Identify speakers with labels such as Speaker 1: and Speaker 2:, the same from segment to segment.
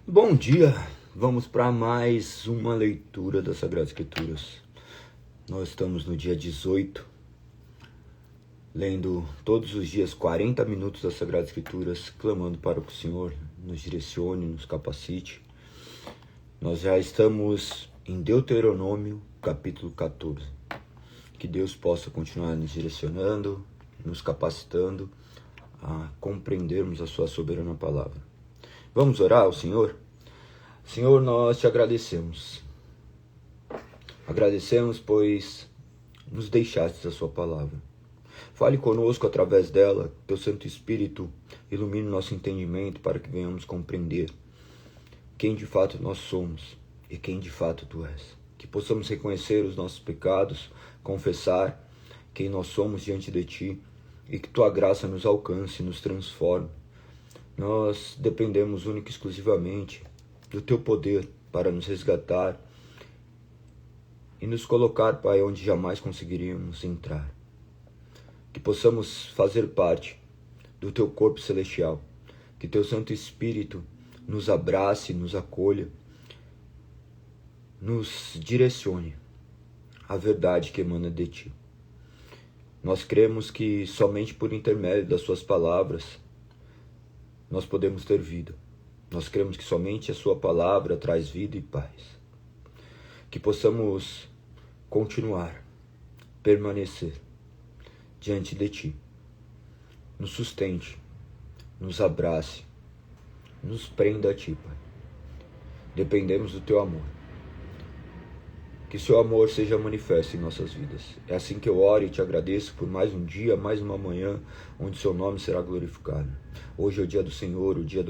Speaker 1: Bom dia, vamos para mais uma leitura das Sagradas Escrituras. Nós estamos no dia 18, lendo todos os dias 40 minutos das Sagradas Escrituras, clamando para que o Senhor nos direcione, nos capacite. Nós já estamos em Deuteronômio, capítulo 14. Que Deus possa continuar nos direcionando, nos capacitando a compreendermos a sua soberana palavra. Vamos orar ao Senhor? Senhor, nós te agradecemos. Agradecemos, pois nos deixaste a sua palavra. Fale conosco através dela, teu Santo Espírito ilumine nosso entendimento para que venhamos compreender quem de fato nós somos e quem de fato tu és. Que possamos reconhecer os nossos pecados, confessar quem nós somos diante de ti e que tua graça nos alcance e nos transforme. Nós dependemos única e exclusivamente do teu poder para nos resgatar e nos colocar, Pai, onde jamais conseguiríamos entrar. Que possamos fazer parte do teu corpo celestial. Que teu Santo Espírito nos abrace, nos acolha, nos direcione à verdade que emana de ti. Nós cremos que somente por intermédio das suas palavras nós podemos ter vida. Nós cremos que somente a sua palavra traz vida e paz. Que possamos continuar, permanecer diante de ti. Nos sustente, nos abrace, nos prenda a ti, Pai. Dependemos do teu amor. Que seu amor seja manifesto em nossas vidas. É assim que eu oro e te agradeço por mais um dia, mais uma manhã, onde seu nome será glorificado. Hoje é o dia do Senhor, o dia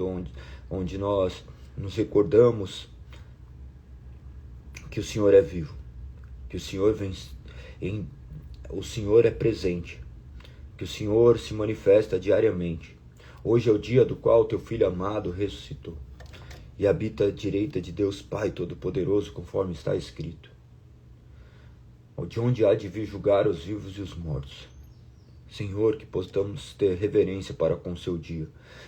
Speaker 1: onde nós nos recordamos que o Senhor é vivo, que o Senhor o Senhor é presente, que o Senhor se manifesta diariamente. Hoje é o dia do qual teu Filho amado ressuscitou e habita à direita de Deus Pai Todo-Poderoso, conforme está escrito. De onde há de vir julgar os vivos e os mortos. Senhor, que possamos ter reverência para com o seu dia,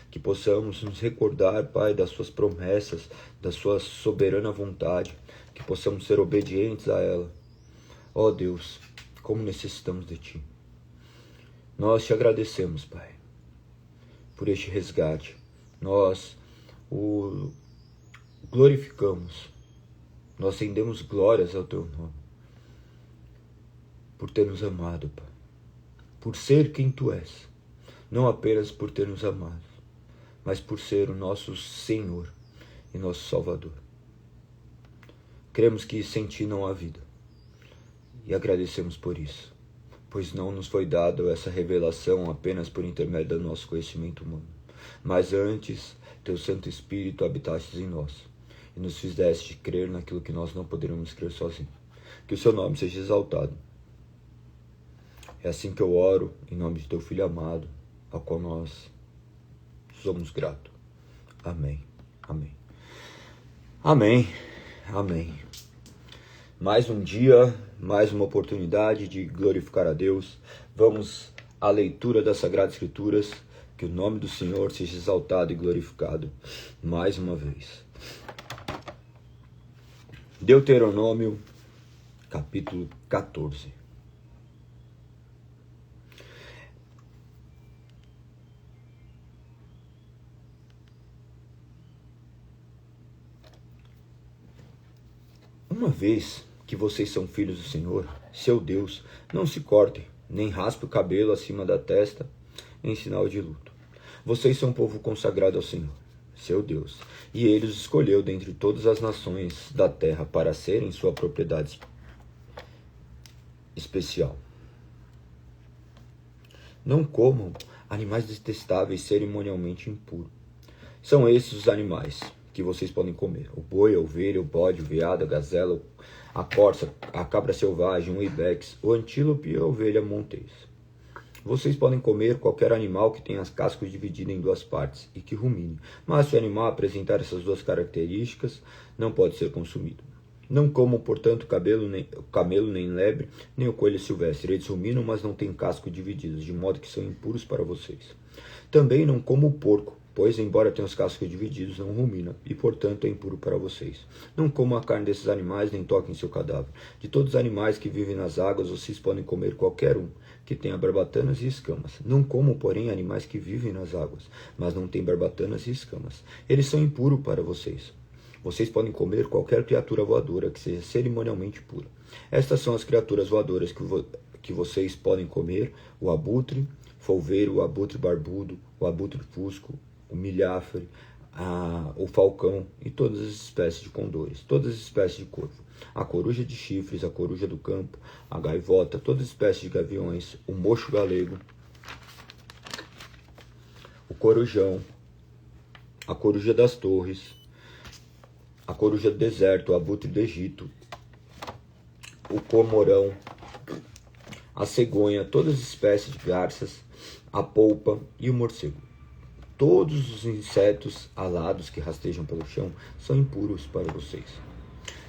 Speaker 1: que possamos nos recordar, Pai, das suas promessas, da sua soberana vontade, que possamos ser obedientes a ela. Ó Deus, como necessitamos de ti. Nós te agradecemos, Pai, por este resgate. Nós o glorificamos, nós rendemos glórias ao teu nome, por ter nos amado, Pai, por ser quem tu és, não apenas por ter nos amado, mas por ser o nosso Senhor e nosso Salvador. Cremos que sem ti não há vida e agradecemos por isso, pois não nos foi dado essa revelação apenas por intermédio do nosso conhecimento humano, mas antes teu Santo Espírito habitaste em nós e nos fizeste crer naquilo que nós não poderíamos crer sozinhos. Que o seu nome seja exaltado. É assim que eu oro, em nome de teu Filho amado, ao qual nós somos gratos. Amém. Amém. Amém. Amém. Mais um dia, mais uma oportunidade de glorificar a Deus. Vamos à leitura das Sagradas Escrituras. Que o nome do Senhor seja exaltado e glorificado mais uma vez. Deuteronômio, capítulo 14. Uma vez que vocês são filhos do Senhor, seu Deus, não se cortem, nem raspe o cabelo acima da testa, em sinal de luto. Vocês são um povo consagrado ao Senhor, seu Deus, e Ele os escolheu dentre todas as nações da terra para serem sua propriedade especial. Não comam animais detestáveis cerimonialmente impuros. São esses os animais que vocês podem comer: o boi, a ovelha, o bode, o veado, a gazela, a corça, a cabra selvagem, o ibex, o antílope e a ovelha montês. Vocês podem comer qualquer animal que tenha as cascos divididas em duas partes e que rumine, mas se o animal apresentar essas duas características, não pode ser consumido. Não comam, portanto, o camelo, nem lebre, nem o coelho silvestre. Eles ruminam, mas não têm casco divididos, de modo que são impuros para vocês. Também não comam o porco, pois, embora tenha os cascos divididos, não rumina, e, portanto, é impuro para vocês. Não comam a carne desses animais, nem toquem seu cadáver. De todos os animais que vivem nas águas, vocês podem comer qualquer um que tenha barbatanas e escamas. Não comam, porém, animais que vivem nas águas, mas não têm barbatanas e escamas. Eles são impuros para vocês. Vocês podem comer qualquer criatura voadora que seja cerimonialmente pura. Estas são as criaturas voadoras que vocês podem comer: o abutre, folveiro, o abutre barbudo, o abutre fusco, o milhafre, o falcão e todas as espécies de condores, todas as espécies de corvo, a coruja de chifres, a coruja do campo, a gaivota, todas as espécies de gaviões, o mocho galego, o corujão, a coruja das torres, a coruja do deserto, o abutre do Egito, o cormorão, a cegonha, todas as espécies de garças, a polpa e o morcego. Todos os insetos alados que rastejam pelo chão são impuros para vocês,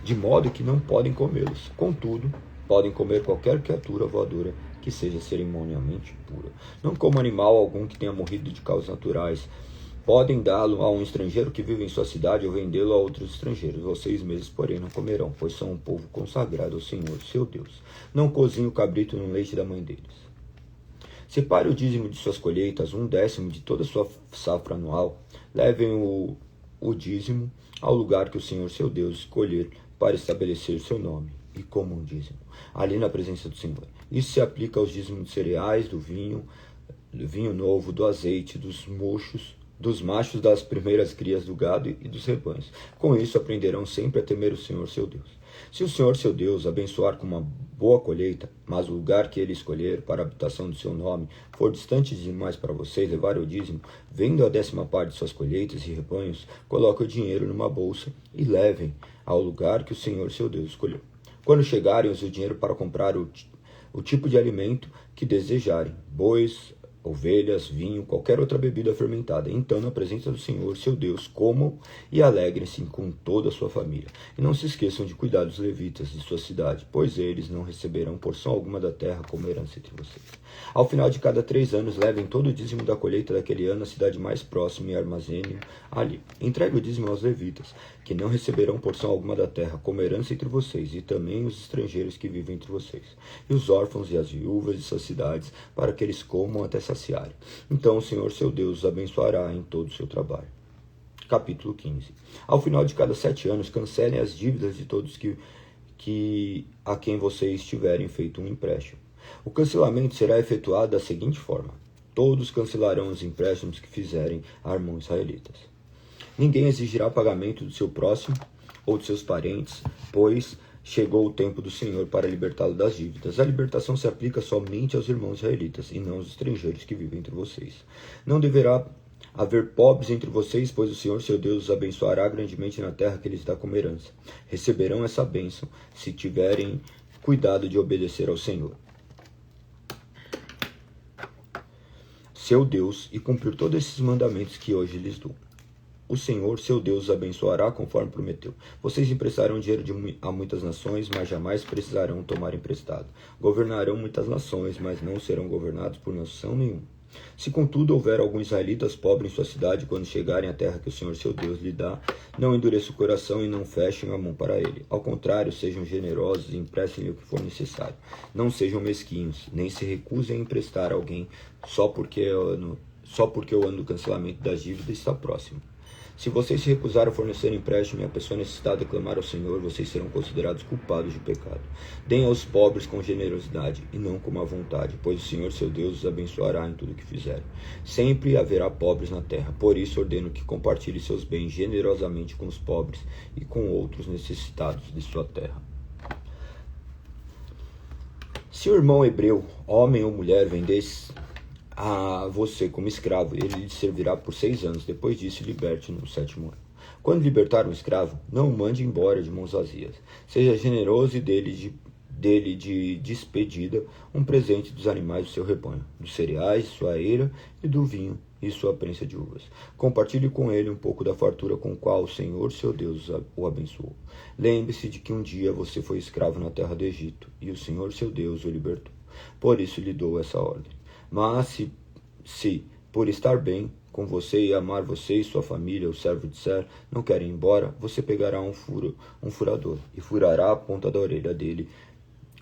Speaker 1: de modo que não podem comê-los. Contudo, podem comer qualquer criatura voadora que seja cerimonialmente pura. Não como animal algum que tenha morrido de causas naturais. Podem dá-lo a um estrangeiro que vive em sua cidade ou vendê-lo a outros estrangeiros. Vocês mesmos, porém, não comerão, pois são um povo consagrado ao Senhor, seu Deus. Não cozinhe o cabrito no leite da mãe deles. Separe o dízimo de suas colheitas, 1/10 de toda a sua safra anual. Levem o dízimo ao lugar que o Senhor, seu Deus, escolher para estabelecer seu nome, e comam o dízimo ali na presença do Senhor. Isso se aplica aos dízimos de cereais, do vinho novo, do azeite, dos machos das primeiras crias do gado e dos rebanhos. Com isso aprenderão sempre a temer o Senhor, seu Deus. Se o Senhor, seu Deus, abençoar com uma boa colheita, mas o lugar que ele escolher para a habitação do seu nome for distante demais para vocês levar o dízimo, vendo a 10ª parte de suas colheitas e rebanhos, coloque o dinheiro numa bolsa e levem ao lugar que o Senhor, seu Deus, escolheu. Quando chegarem, use o dinheiro para comprar o tipo de alimento que desejarem: bois, ovelhas, vinho, qualquer outra bebida fermentada. Então, na presença do Senhor, seu Deus, comam e alegrem-se com toda a sua família. E não se esqueçam de cuidar dos levitas de sua cidade, pois eles não receberão porção alguma da terra como herança entre vocês. Ao final de cada 3 anos, levem todo o dízimo da colheita daquele ano à cidade mais próxima e armazene-o ali. Entregue o dízimo aos levitas, que não receberão porção alguma da terra como herança entre vocês, e também os estrangeiros que vivem entre vocês, e os órfãos e as viúvas de suas cidades, para que eles comam até saciarem. Então o Senhor, seu Deus, os abençoará em todo o seu trabalho. Capítulo 15. Ao final de cada 7 anos, cancelem as dívidas de todos a quem vocês tiverem feito um empréstimo. O cancelamento será efetuado da seguinte forma: todos cancelarão os empréstimos que fizerem a irmãos israelitas. Ninguém exigirá pagamento do seu próximo ou de seus parentes, pois chegou o tempo do Senhor para libertá-lo das dívidas. A libertação se aplica somente aos irmãos israelitas e não aos estrangeiros que vivem entre vocês. Não deverá haver pobres entre vocês, pois o Senhor, seu Deus, os abençoará grandemente na terra que lhes dá como herança. Receberão essa bênção se tiverem cuidado de obedecer ao Senhor, seu Deus, e cumprir todos esses mandamentos que hoje lhes dou. O Senhor, seu Deus, os abençoará conforme prometeu. Vocês emprestarão dinheiro a muitas nações, mas jamais precisarão tomar emprestado. Governarão muitas nações, mas não serão governados por nação nenhuma. Se, contudo, houver alguns israelitas pobres em sua cidade, quando chegarem à terra que o Senhor, seu Deus, lhe dá, não endureçam o coração e não fechem a mão para ele. Ao contrário, sejam generosos e emprestem-lhe o que for necessário. Não sejam mesquinhos, nem se recusem a emprestar a alguém só porque o ano do cancelamento das dívidas está próximo. Se vocês se recusarem a fornecer empréstimo e a pessoa necessitada clamar ao Senhor, vocês serão considerados culpados de pecado. Deem aos pobres com generosidade e não com má vontade, pois o Senhor, seu Deus, os abençoará em tudo o que fizerem. Sempre haverá pobres na terra, por isso ordeno que compartilhe seus bens generosamente com os pobres e com outros necessitados de sua terra. Se o irmão hebreu, homem ou mulher, vendesse a você como escravo, ele lhe servirá por 6 anos. Depois disso, liberte no 7º ano. Quando libertar um escravo, não o mande embora de mãos vazias. Seja generoso e dele de despedida um presente dos animais do seu rebanho, dos cereais de sua eira e do vinho e sua prensa de uvas. Compartilhe com ele um pouco da fartura com qual o Senhor, seu Deus, o abençoou. Lembre-se de que um dia você foi escravo na terra do Egito, e o Senhor, seu Deus, o libertou. Por isso lhe dou essa ordem. Mas se por estar bem com você e amar você e sua família, o servo disser, não quero ir embora, você pegará um furador e furará a ponta da orelha dele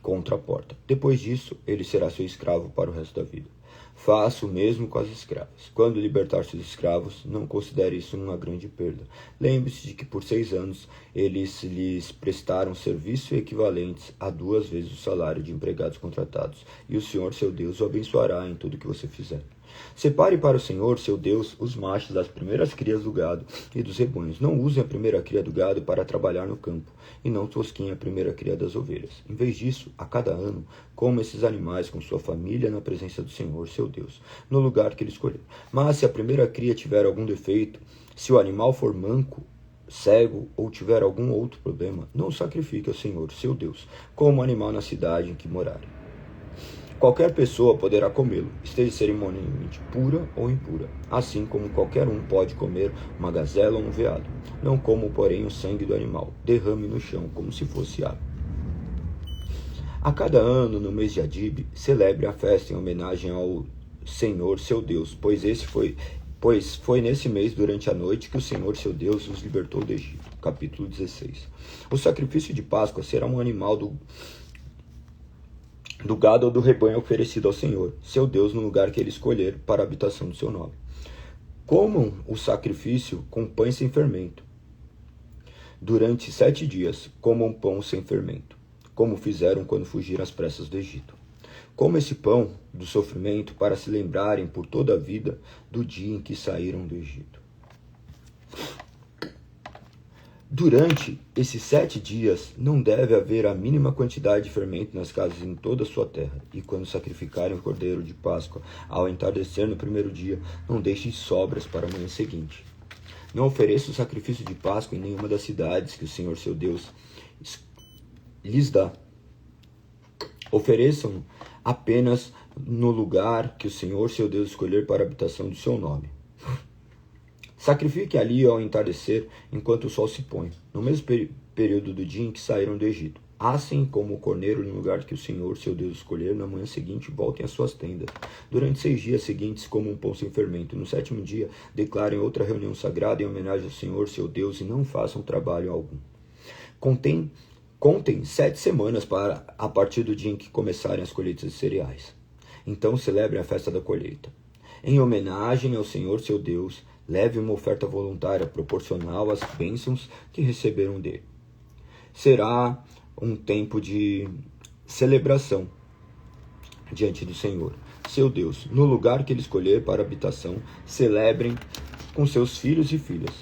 Speaker 1: contra a porta. Depois disso, ele será seu escravo para o resto da vida. Faça o mesmo com as escravas. Quando libertar seus escravos, não considere isso uma grande perda. Lembre-se de que por 6 anos eles lhes prestaram serviço equivalentes a 2 vezes o salário de empregados contratados, e o Senhor, seu Deus, o abençoará em tudo que você fizer. Separe para o Senhor, seu Deus, os machos das primeiras crias do gado e dos rebanhos. Não usem a primeira cria do gado para trabalhar no campo, e não tosquem a primeira cria das ovelhas. Em vez disso, a cada ano, coma esses animais com sua família na presença do Senhor, seu Deus, no lugar que ele escolher. Mas se a primeira cria tiver algum defeito, se o animal for manco, cego ou tiver algum outro problema, não o sacrifique ao Senhor, seu Deus, como animal na cidade em que morarem. Qualquer pessoa poderá comê-lo, esteja cerimonialmente pura ou impura, assim como qualquer um pode comer uma gazela ou um veado. Não comam, porém, o sangue do animal, derrame no chão como se fosse água. A cada ano, no mês de Adib, celebre a festa em homenagem ao Senhor, seu Deus, pois foi nesse mês, durante a noite, que o Senhor, seu Deus, os libertou do Egito. Capítulo 16. O sacrifício de Páscoa será um animal do gado ou do rebanho oferecido ao Senhor, seu Deus, no lugar que ele escolher para a habitação do seu nome. Comam o sacrifício com pães sem fermento. Durante 7 dias, comam pão sem fermento, como fizeram quando fugiram às pressas do Egito. Comam esse pão do sofrimento para se lembrarem por toda a vida do dia em que saíram do Egito. Durante esses 7 dias, não deve haver a mínima quantidade de fermento nas casas em toda a sua terra. E quando sacrificarem o cordeiro de Páscoa, ao entardecer no primeiro dia, não deixem sobras para a manhã seguinte. Não ofereça o sacrifício de Páscoa em nenhuma das cidades que o Senhor, seu Deus, lhes dá. Ofereçam apenas no lugar que o Senhor, seu Deus, escolher para a habitação do seu nome. Sacrifique ali ao entardecer, enquanto o sol se põe, no mesmo período do dia em que saíram do Egito. Assim como o cordeiro no lugar que o Senhor, seu Deus, escolher, na manhã seguinte voltem às suas tendas. Durante 6 dias seguintes, comam um pão sem fermento. No 7º dia, declarem outra reunião sagrada em homenagem ao Senhor, seu Deus, e não façam trabalho algum. Contem 7 semanas a partir do dia em que começarem as colheitas de cereais. Então celebrem a festa da colheita. Em homenagem ao Senhor, seu Deus, leve uma oferta voluntária proporcional às bênçãos que receberam dele. Será um tempo de celebração diante do Senhor, seu Deus. No lugar que ele escolher para habitação, celebrem com seus filhos e filhas,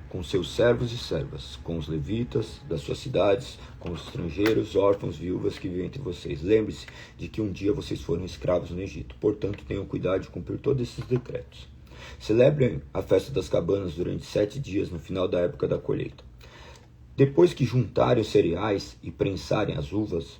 Speaker 1: com seus servos e servas, com os levitas das suas cidades, com os estrangeiros, órfãos, viúvas que vivem entre vocês. Lembre-se de que um dia vocês foram escravos no Egito, portanto tenham cuidado de cumprir todos esses decretos. Celebrem a festa das cabanas durante 7 dias no final da época da colheita. Depois que juntarem os cereais e prensarem as uvas,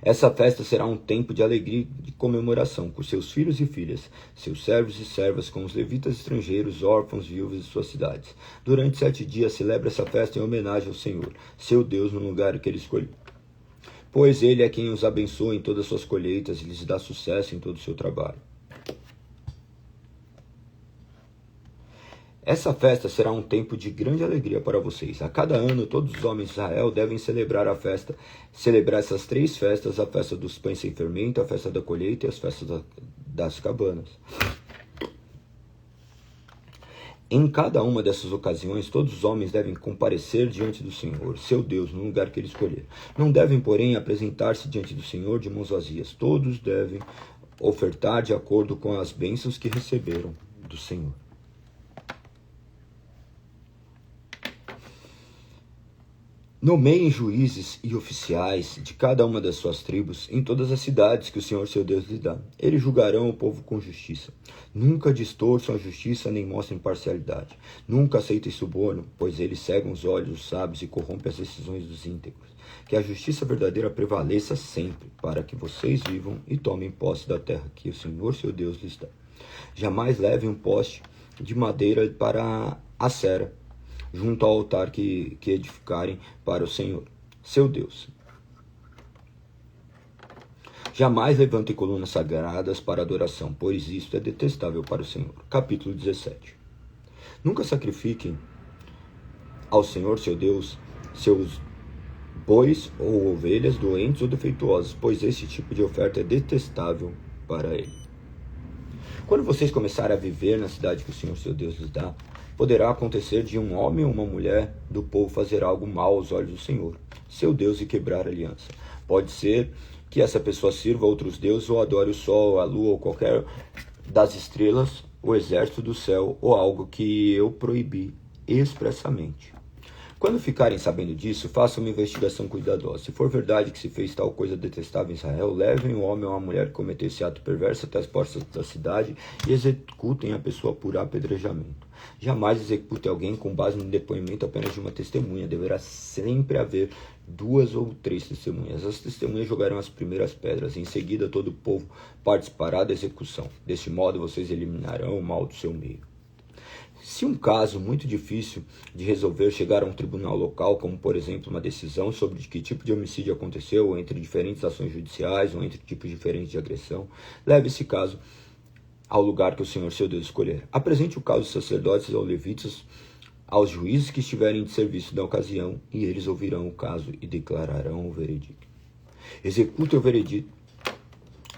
Speaker 1: essa festa será um tempo de alegria e de comemoração com seus filhos e filhas, seus servos e servas, com os levitas estrangeiros, órfãos, viúvas de suas cidades. Durante 7 dias celebre essa festa em homenagem ao Senhor, seu Deus, no lugar que ele escolheu. Pois ele é quem os abençoa em todas as suas colheitas e lhes dá sucesso em todo o seu trabalho. Essa festa será um tempo de grande alegria para vocês. A cada ano, todos os homens de Israel devem celebrar essas 3 festas, a festa dos pães sem fermento, a festa da colheita e as festas das cabanas. Em cada uma dessas ocasiões, todos os homens devem comparecer diante do Senhor, seu Deus, no lugar que ele escolher. Não devem, porém, apresentar-se diante do Senhor de mãos vazias. Todos devem ofertar de acordo com as bênçãos que receberam do Senhor. Nomeiem juízes e oficiais de cada uma das suas tribos em todas as cidades que o Senhor seu Deus lhes dá. Eles julgarão o povo com justiça. Nunca distorçam a justiça nem mostrem parcialidade. Nunca aceitem suborno, pois eles cegam os olhos dos sábios e corrompem as decisões dos íntegros. Que a justiça verdadeira prevaleça sempre, para que vocês vivam e tomem posse da terra que o Senhor seu Deus lhes dá. Jamais levem um poste de madeira para a Acera, junto ao altar que edificarem para o Senhor, seu Deus. Jamais levantem colunas sagradas para adoração, pois isto é detestável para o Senhor. Capítulo 17. Nunca sacrifiquem ao Senhor, seu Deus, seus bois ou ovelhas doentes ou defeituosas, pois esse tipo de oferta é detestável para ele. Quando vocês começarem a viver na cidade que o Senhor, seu Deus, lhes dá, poderá acontecer de um homem ou uma mulher do povo fazer algo mal aos olhos do Senhor, seu Deus, e quebrar a aliança. Pode ser que essa pessoa sirva a outros deuses ou adore o sol, a lua ou qualquer das estrelas, o exército do céu ou algo que eu proibi expressamente. Quando ficarem sabendo disso, façam uma investigação cuidadosa. Se for verdade que se fez tal coisa detestável em Israel, levem o homem ou a mulher que cometeu esse ato perverso até as portas da cidade e executem a pessoa por apedrejamento. Jamais executem alguém com base no depoimento apenas de uma testemunha. Deverá sempre haver 2 ou 3 testemunhas. As testemunhas jogarão as primeiras pedras. Em seguida, todo o povo participará da execução. Deste modo, vocês eliminarão o mal do seu meio. Se um caso muito difícil de resolver chegar a um tribunal local, como por exemplo uma decisão sobre que tipo de homicídio aconteceu, ou entre diferentes ações judiciais, ou entre tipos diferentes de agressão, leve esse caso ao lugar que o Senhor, seu Deus, escolher. Apresente o caso aos sacerdotes, aos levitas, aos juízes que estiverem de serviço na ocasião, e eles ouvirão o caso e declararão o veredicto. Executem o veredicto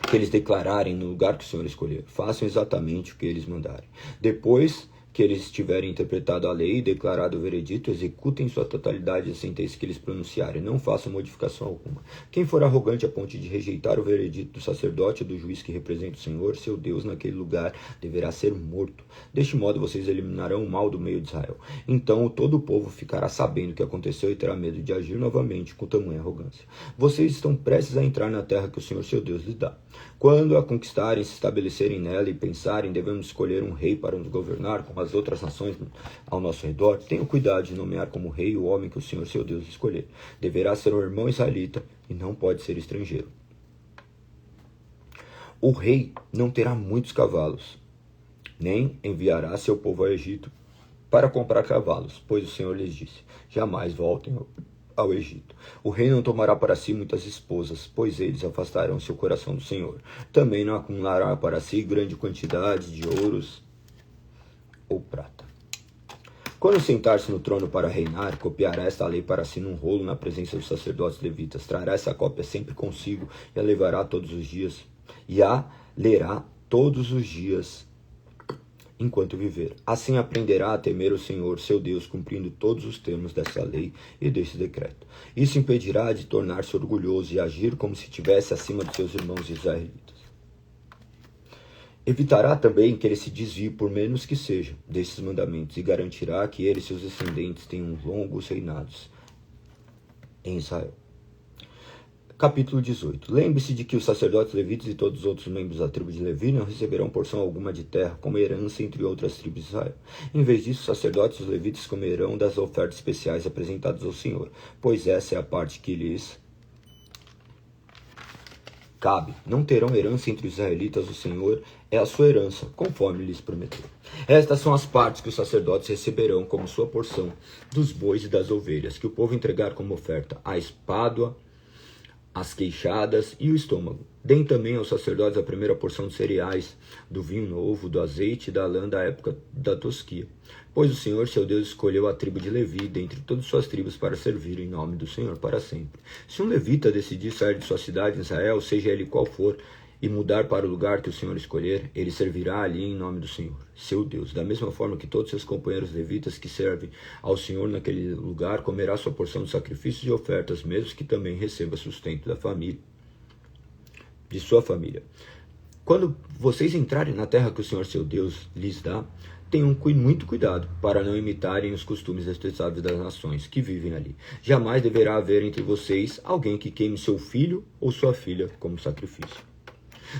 Speaker 1: que eles declararem no lugar que o Senhor escolher. Façam exatamente o que eles mandarem. Depois que eles tiverem interpretado a lei e declarado o veredito, executem em sua totalidade a sentença que eles pronunciarem. Não façam modificação alguma. Quem for arrogante a ponto de rejeitar o veredito do sacerdote ou do juiz que representa o Senhor, seu Deus, naquele lugar, deverá ser morto. Deste modo, vocês eliminarão o mal do meio de Israel. Então, todo o povo ficará sabendo o que aconteceu e terá medo de agir novamente com tamanha arrogância. Vocês estão prestes a entrar na terra que o Senhor, seu Deus, lhes dá. Quando a conquistarem, se estabelecerem nela e pensarem, devemos escolher um rei para nos governar com as outras nações ao nosso redor, tenham cuidado de nomear como rei o homem que o Senhor, seu Deus, escolher. Deverá ser um irmão israelita e não pode ser estrangeiro. O rei não terá muitos cavalos, nem enviará seu povo ao Egito para comprar cavalos, pois o Senhor lhes disse, jamais voltem ao Egito. O rei não tomará para si muitas esposas, pois eles afastarão seu coração do Senhor. Também não acumulará para si grande quantidade de ouros ou prata. Quando sentar-se no trono para reinar, copiará esta lei para si num rolo na presença dos sacerdotes levitas. Trará essa cópia sempre consigo e a levará todos os dias, e a lerá todos os dias enquanto viver. Assim aprenderá a temer o Senhor, seu Deus, cumprindo todos os termos dessa lei e desse decreto. Isso impedirá de tornar-se orgulhoso e agir como se estivesse acima dos seus irmãos israelitas. Evitará também que ele se desvie, por menos que seja, desses mandamentos, e garantirá que ele e seus descendentes tenham longos reinados em Israel. Capítulo 18. Lembre-se de que os sacerdotes levitas e todos os outros membros da tribo de Levi não receberão porção alguma de terra, como herança entre outras tribos de Israel. Em vez disso, os sacerdotes e os levitas comerão das ofertas especiais apresentadas ao Senhor, pois essa é a parte que lhes cabe. Não terão herança entre os israelitas, o Senhor é a sua herança, conforme lhes prometeu. Estas são as partes que os sacerdotes receberão como sua porção dos bois e das ovelhas, que o povo entregar como oferta: a espádua, as queixadas e o estômago. Deem também aos sacerdotes a primeira porção de cereais, do vinho novo, do azeite e da lã da época da tosquia. Pois o Senhor, seu Deus, escolheu a tribo de Levi, dentre todas suas tribos, para servir em nome do Senhor para sempre. Se um levita decidir sair de sua cidade em Israel, seja ele qual for, e mudar para o lugar que o Senhor escolher, ele servirá ali em nome do Senhor, seu Deus. Da mesma forma que todos seus companheiros levitas que servem ao Senhor naquele lugar, comerá sua porção de sacrifícios e ofertas, mesmo que também receba sustento da família, de sua família. Quando vocês entrarem na terra que o Senhor, seu Deus, lhes dá, tenham muito cuidado para não imitarem os costumes detestáveis das nações que vivem ali. Jamais deverá haver entre vocês alguém que queime seu filho ou sua filha como sacrifício.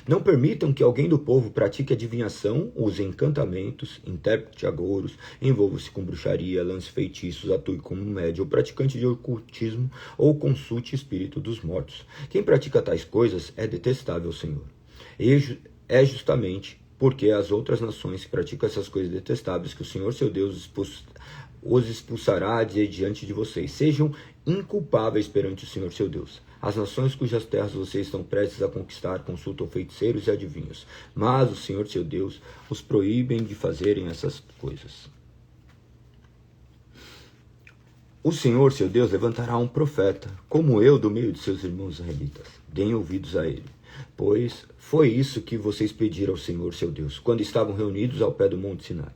Speaker 1: Não permitam que alguém do povo pratique adivinhação, use encantamentos, interprete agouros, envolva-se com bruxaria, lance feitiços, atue como médium ou praticante de ocultismo ou consulte espírito dos mortos. Quem pratica tais coisas é detestável ao Senhor. É justamente porque as outras nações que praticam essas coisas detestáveis que o Senhor, seu Deus, os expulsará de diante de vocês. Sejam inculpáveis perante o Senhor, seu Deus. As nações cujas terras vocês estão prestes a conquistar consultam feiticeiros e adivinhos, mas o Senhor seu Deus os proíbe de fazerem essas coisas. O Senhor seu Deus levantará um profeta, como eu, do meio de seus irmãos israelitas. Deem ouvidos a ele, pois foi isso que vocês pediram ao Senhor seu Deus, quando estavam reunidos ao pé do monte Sinai.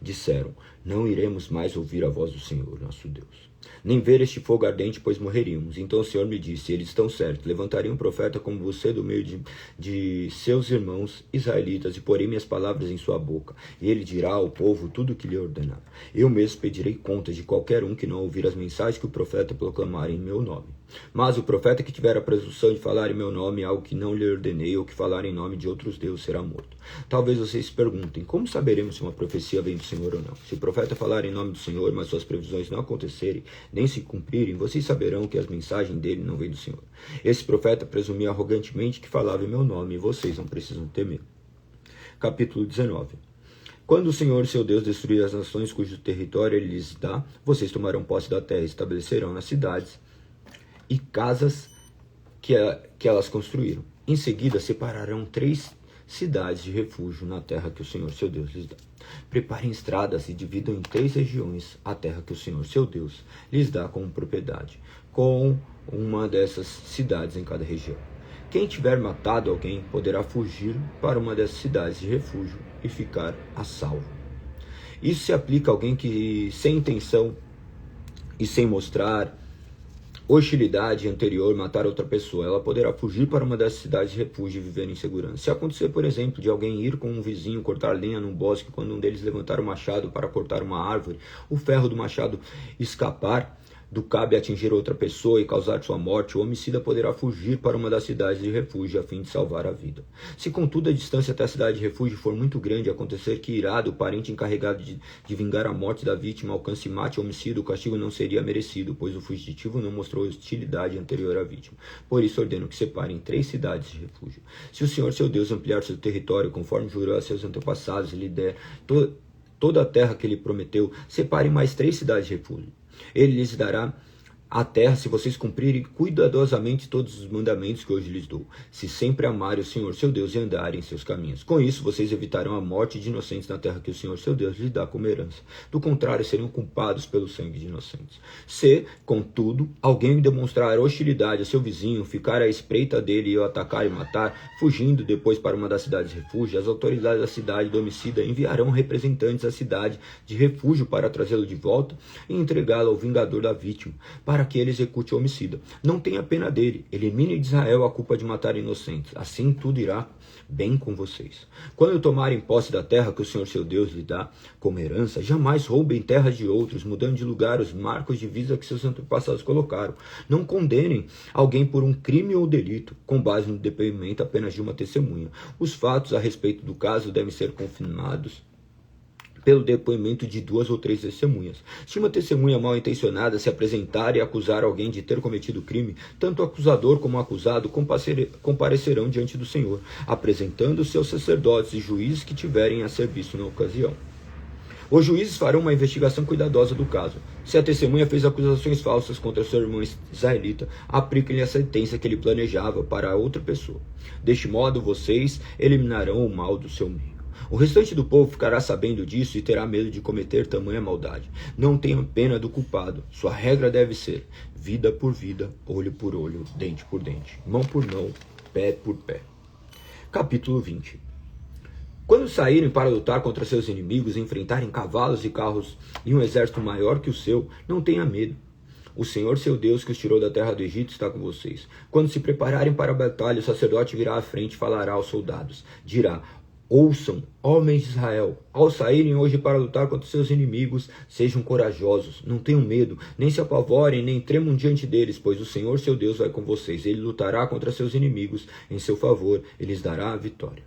Speaker 1: Disseram: não iremos mais ouvir a voz do Senhor, nosso Deus, nem ver este fogo ardente, pois morreríamos. Então o Senhor me disse: eles estão certos, levantaria um profeta como você do meio de seus irmãos israelitas, e porei minhas palavras em sua boca, e ele dirá ao povo tudo o que lhe ordenar. Eu mesmo pedirei contas de qualquer um que não ouvir as mensagens que o profeta proclamar em meu nome. Mas o profeta que tiver a presunção de falar em meu nome algo que não lhe ordenei, ou que falar em nome de outros deuses, será morto. Talvez vocês se perguntem: como saberemos se uma profecia vem do Senhor ou não? Se o profeta falar em nome do Senhor, mas suas previsões não acontecerem, nem se cumprirem, vocês saberão que as mensagens dele não vêm do Senhor. Esse profeta presumia arrogantemente que falava em meu nome, e vocês não precisam temer. Capítulo 19. Quando o Senhor, seu Deus, destruir as nações cujo território ele lhes dá, vocês tomarão posse da terra e estabelecerão nas cidades e casas que elas construíram. Em seguida, separarão 3 cidades de refúgio na terra que o Senhor, seu Deus, lhes dá. Preparem estradas e dividam em 3 regiões a terra que o Senhor, seu Deus, lhes dá como propriedade, com uma dessas cidades em cada região. Quem tiver matado alguém poderá fugir para uma dessas cidades de refúgio e ficar a salvo. Isso se aplica a alguém que, sem intenção e sem mostrar hostilidade anterior, matar outra pessoa. Ela poderá fugir para uma dessas cidades de refúgio e viver em segurança. Se acontecer, por exemplo, de alguém ir com um vizinho cortar lenha num bosque, quando um deles levantar o machado para cortar uma árvore, o ferro do machado escapar do cabo e atingir outra pessoa e causar sua morte, o homicida poderá fugir para uma das cidades de refúgio a fim de salvar a vida. Se, contudo, a distância até a cidade de refúgio for muito grande e acontecer que irado, o parente encarregado de vingar a morte da vítima, alcance e mate o homicida, o castigo não seria merecido, pois o fugitivo não mostrou hostilidade anterior à vítima. Por isso ordeno que separem 3 cidades de refúgio. Se o Senhor, seu Deus, ampliar seu território, conforme jurou a seus antepassados, e lhe der toda a terra que ele prometeu, separem mais 3 cidades de refúgio. Ele lhes dará a terra se vocês cumprirem cuidadosamente todos os mandamentos que hoje lhes dou, se sempre amarem o Senhor seu Deus e andarem em seus caminhos. Com isso, vocês evitarão a morte de inocentes na terra que o Senhor seu Deus lhes dá como herança. Do contrário, seriam culpados pelo sangue de inocentes. Se, contudo, alguém demonstrar hostilidade a seu vizinho, ficar à espreita dele e o atacar e matar, fugindo depois para uma das cidades de refúgio, as autoridades da cidade do homicida enviarão representantes à cidade de refúgio para trazê-lo de volta e entregá-lo ao vingador da vítima, para que ele execute o homicida. Não tenha pena dele, elimine de Israel a culpa de matar inocentes. Assim tudo irá bem com vocês. Quando tomarem posse da terra que o Senhor seu Deus lhe dá como herança, jamais roubem terras de outros, mudando de lugar os marcos de vida que seus antepassados colocaram. Não condenem alguém por um crime ou delito, com base no depoimento apenas de uma testemunha. Os fatos a respeito do caso devem ser confirmados pelo depoimento de 2 ou 3 testemunhas. Se uma testemunha mal intencionada se apresentar e acusar alguém de ter cometido crime, tanto o acusador como o acusado comparecerão diante do Senhor, apresentando seus sacerdotes e juízes que tiverem a serviço na ocasião. Os juízes farão uma investigação cuidadosa do caso. Se a testemunha fez acusações falsas contra seu irmão israelita, apliquem-lhe a sentença que ele planejava para outra pessoa. Deste modo, vocês eliminarão o mal do seu meio. O restante do povo ficará sabendo disso e terá medo de cometer tamanha maldade. Não tenham pena do culpado. Sua regra deve ser vida por vida, olho por olho, dente por dente, mão por mão, pé por pé. Capítulo 20. Quando saírem para lutar contra seus inimigos e enfrentarem cavalos e carros e um exército maior que o seu, não tenha medo. O Senhor, seu Deus, que os tirou da terra do Egito, está com vocês. Quando se prepararem para a batalha, o sacerdote virá à frente e falará aos soldados. Dirá: ouçam, homens de Israel, ao saírem hoje para lutar contra seus inimigos, sejam corajosos, não tenham medo, nem se apavorem, nem tremam diante deles, pois o Senhor, seu Deus, vai com vocês. Ele lutará contra seus inimigos em seu favor e lhes dará a vitória.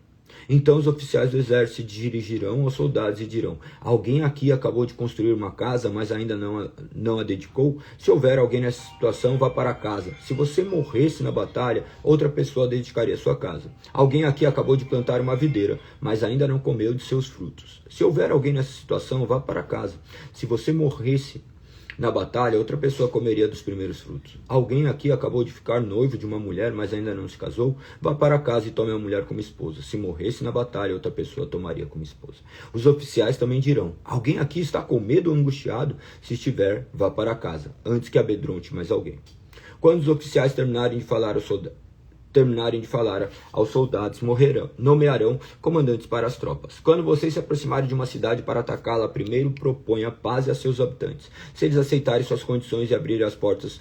Speaker 1: Então os oficiais do exército se dirigirão aos soldados e dirão: alguém aqui acabou de construir uma casa, mas ainda não a dedicou? Se houver alguém nessa situação, vá para casa. Se você morresse na batalha, outra pessoa dedicaria sua casa. Alguém aqui acabou de plantar uma videira, mas ainda não comeu de seus frutos. Se houver alguém nessa situação, vá para casa. Se você morresse Na batalha, outra pessoa comeria dos primeiros frutos. Alguém aqui acabou de ficar noivo de uma mulher, mas ainda não se casou? Vá para casa e tome a mulher como esposa. Se morresse na batalha, outra pessoa tomaria como esposa. Os oficiais também dirão: alguém aqui está com medo ou angustiado? Se estiver, vá para casa, antes que amedronte mais alguém. Quando os oficiais terminarem de falar aos soldados, nomearão comandantes para as tropas. Quando vocês se aproximarem de uma cidade para atacá-la, primeiro proponha paz a seus habitantes. Se eles aceitarem suas condições e abrirem as portas,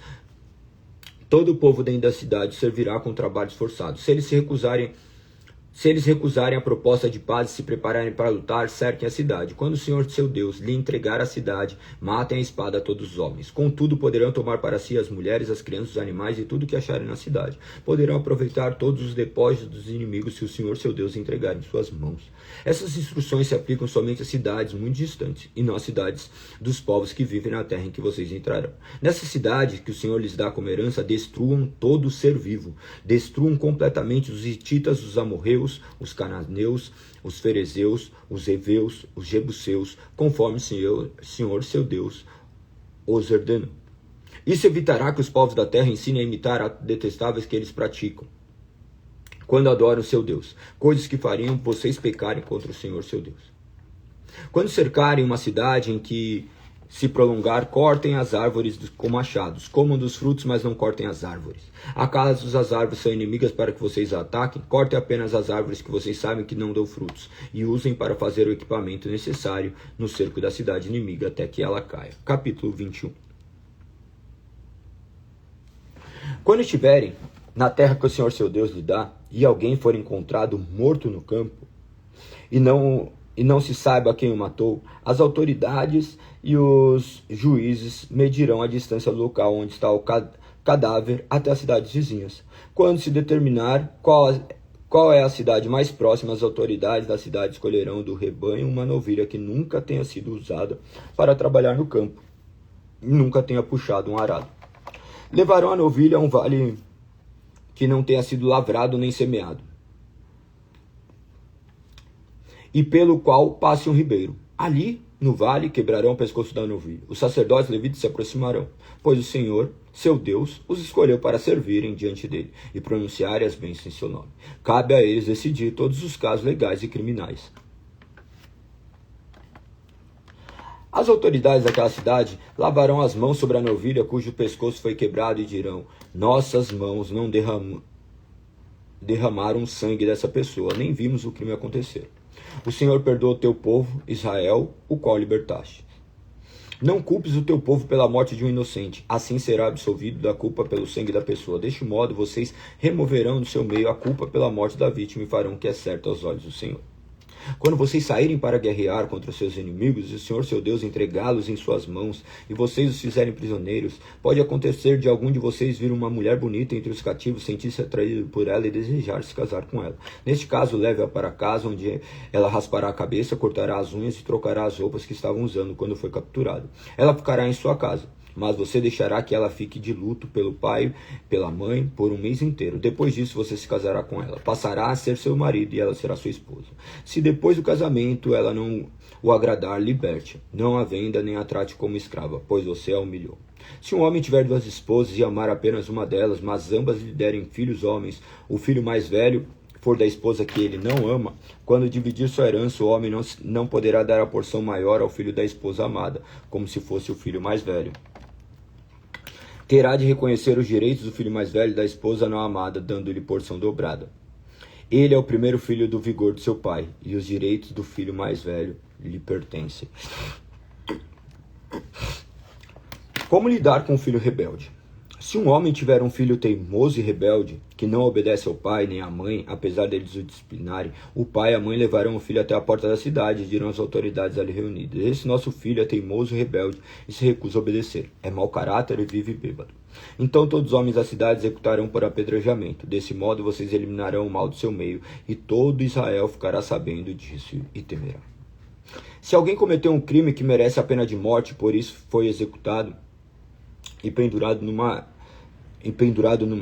Speaker 1: todo o povo dentro da cidade servirá com trabalhos forçados. Se eles recusarem a proposta de paz e se prepararem para lutar, cerquem a cidade. Quando o Senhor seu Deus lhe entregar a cidade, matem a espada a todos os homens. Contudo, poderão tomar para si as mulheres, as crianças, os animais e tudo que acharem na cidade. Poderão aproveitar todos os depósitos dos inimigos se o Senhor seu Deus entregar em suas mãos. Essas instruções se aplicam somente a cidades muito distantes, e não às cidades dos povos que vivem na terra em que vocês entrarão. Nessa cidade que o Senhor lhes dá como herança, destruam todo ser vivo. Destruam completamente os hititas, os amorreus, os cananeus, os ferezeus, os heveus, os jebuseus, conforme o Senhor seu Deus os ordenou. Isso evitará que os povos da terra ensinem a imitar atos detestáveis que eles praticam quando adoram o seu Deus, coisas que fariam vocês pecarem contra o Senhor seu Deus. Quando cercarem uma cidade em que se prolongar, cortem as árvores com machados, comam dos frutos, mas não cortem as árvores. Acaso as árvores são inimigas para que vocês a ataquem? Cortem apenas as árvores que vocês sabem que não dão frutos, e usem para fazer o equipamento necessário no cerco da cidade inimiga até que ela caia. Capítulo 21. Quando estiverem na terra que o Senhor seu Deus lhe dá, e alguém for encontrado morto no campo, e não se saiba quem o matou, as autoridades e os juízes medirão a distância do local onde está o cadáver até as cidades vizinhas. Quando se determinar qual é a cidade mais próxima, as autoridades da cidade escolherão do rebanho uma novilha que nunca tenha sido usada para trabalhar no campo e nunca tenha puxado um arado. Levarão a novilha a um vale que não tenha sido lavrado nem semeado, e pelo qual passe um ribeiro. Ali, no vale, quebrarão o pescoço da novilha. Os sacerdotes levitas se aproximarão, pois o Senhor, seu Deus, os escolheu para servirem diante dele e pronunciarem as bênçãos em seu nome. Cabe a eles decidir todos os casos legais e criminais. As autoridades daquela cidade lavarão as mãos sobre a novilha cujo pescoço foi quebrado e dirão: nossas mãos não derramaram sangue dessa pessoa, nem vimos o crime acontecer. O Senhor perdoa o teu povo, Israel, o qual libertaste. Não culpes o teu povo pela morte de um inocente, assim será absolvido da culpa pelo sangue da pessoa. Deste modo, vocês removerão do seu meio a culpa pela morte da vítima e farão o que é certo aos olhos do Senhor. Quando vocês saírem para guerrear contra os seus inimigos, e o Senhor seu Deus entregá-los em suas mãos, e vocês os fizerem prisioneiros, pode acontecer de algum de vocês vir uma mulher bonita entre os cativos, sentir-se atraído por ela e desejar se casar com ela. Neste caso, leve-a para casa, onde ela raspará a cabeça, cortará as unhas e trocará as roupas que estavam usando quando foi capturada. Ela ficará em sua casa, mas você deixará que ela fique de luto pelo pai, pela mãe, por um mês inteiro. Depois disso, você se casará com ela. Passará a ser seu marido e ela será sua esposa. Se depois do casamento ela não o agradar, liberte. Não a venda nem a trate como escrava, pois você a humilhou. Se um homem tiver duas esposas e amar apenas uma delas, mas ambas lhe derem filhos homens, o filho mais velho for da esposa que ele não ama, quando dividir sua herança, o homem não poderá dar a porção maior ao filho da esposa amada, como se fosse o filho mais velho. Terá de reconhecer os direitos do filho mais velho da esposa não amada, dando-lhe porção dobrada. Ele é o primeiro filho do vigor de seu pai, e os direitos do filho mais velho lhe pertencem. Como lidar com o filho rebelde? Se um homem tiver um filho teimoso e rebelde, que não obedece ao pai nem à mãe, apesar deles o disciplinarem, o pai e a mãe levarão o filho até a porta da cidade e dirão às autoridades ali reunidas: esse nosso filho é teimoso e rebelde e se recusa a obedecer. É mau caráter e vive bêbado. Então todos os homens da cidade executarão por apedrejamento. Desse modo vocês eliminarão o mal do seu meio, e todo Israel ficará sabendo disso e temerá. Se alguém cometeu um crime que merece a pena de morte, por isso foi executado e pendurado numa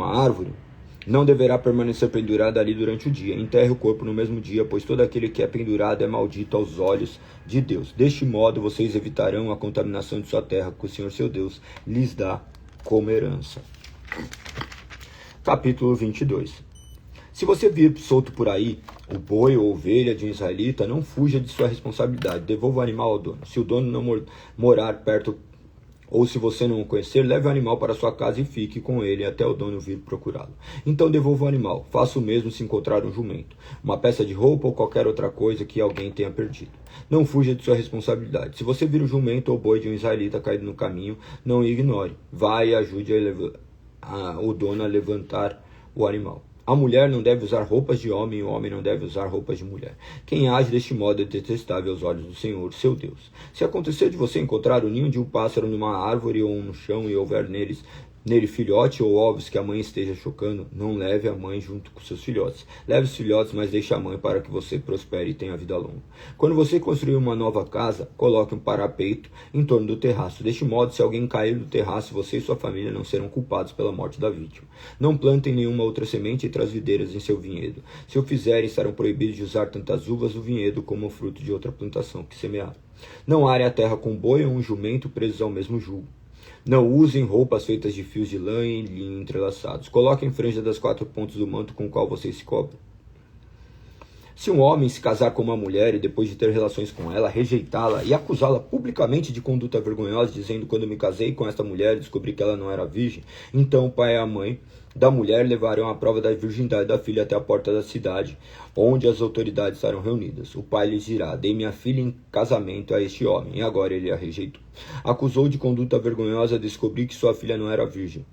Speaker 1: árvore, Não deverá permanecer pendurado ali durante o dia. Enterre o corpo no mesmo dia, pois todo aquele que é pendurado é maldito aos olhos de Deus. Deste modo, vocês evitarão a contaminação de sua terra, que o Senhor seu Deus lhes dá como herança. Capítulo 22. Se você vir solto por aí o boi ou ovelha de um israelita, não fuja de sua responsabilidade. Devolva o animal ao dono. Se o dono não morar perto, ou se você não o conhecer, leve o animal para sua casa e fique com ele até o dono vir procurá-lo. Então devolva o animal. Faça o mesmo se encontrar um jumento, uma peça de roupa ou qualquer outra coisa que alguém tenha perdido. Não fuja de sua responsabilidade. Se você vir o jumento ou boi de um israelita caído no caminho, não o ignore. Vá e ajude o dono a levantar o animal. A mulher não deve usar roupas de homem e o homem não deve usar roupas de mulher. Quem age deste modo é detestável aos olhos do Senhor, seu Deus. Se acontecer de você encontrar o ninho de um pássaro numa árvore ou no chão e houver nele filhote ou ovos que a mãe esteja chocando, não leve a mãe junto com seus filhotes. Leve os filhotes, mas deixe a mãe para que você prospere e tenha vida longa. Quando você construir uma nova casa, coloque um parapeito em torno do terraço. Deste modo, se alguém cair do terraço, você e sua família não serão culpados pela morte da vítima. Não plantem nenhuma outra semente entre as videiras em seu vinhedo. Se o fizerem, estarão proibidos de usar tantas uvas do vinhedo como o fruto de outra plantação que semearam. Não arem a terra com um boi ou um jumento presos ao mesmo jugo. Não usem roupas feitas de fios de lã e linho entrelaçados. Coloquem franja das 4 pontas do manto com o qual vocês se cobrem. Se um homem se casar com uma mulher e depois de ter relações com ela, rejeitá-la e acusá-la publicamente de conduta vergonhosa, dizendo: quando me casei com esta mulher e descobri que ela não era virgem, então o pai e a mãe da mulher levarão a prova da virgindade da filha até a porta da cidade, onde as autoridades estarão reunidas. O pai lhes dirá: dei minha filha em casamento a este homem, e agora ele a rejeitou. Acusou de conduta vergonhosa, descobri que sua filha não era virgem.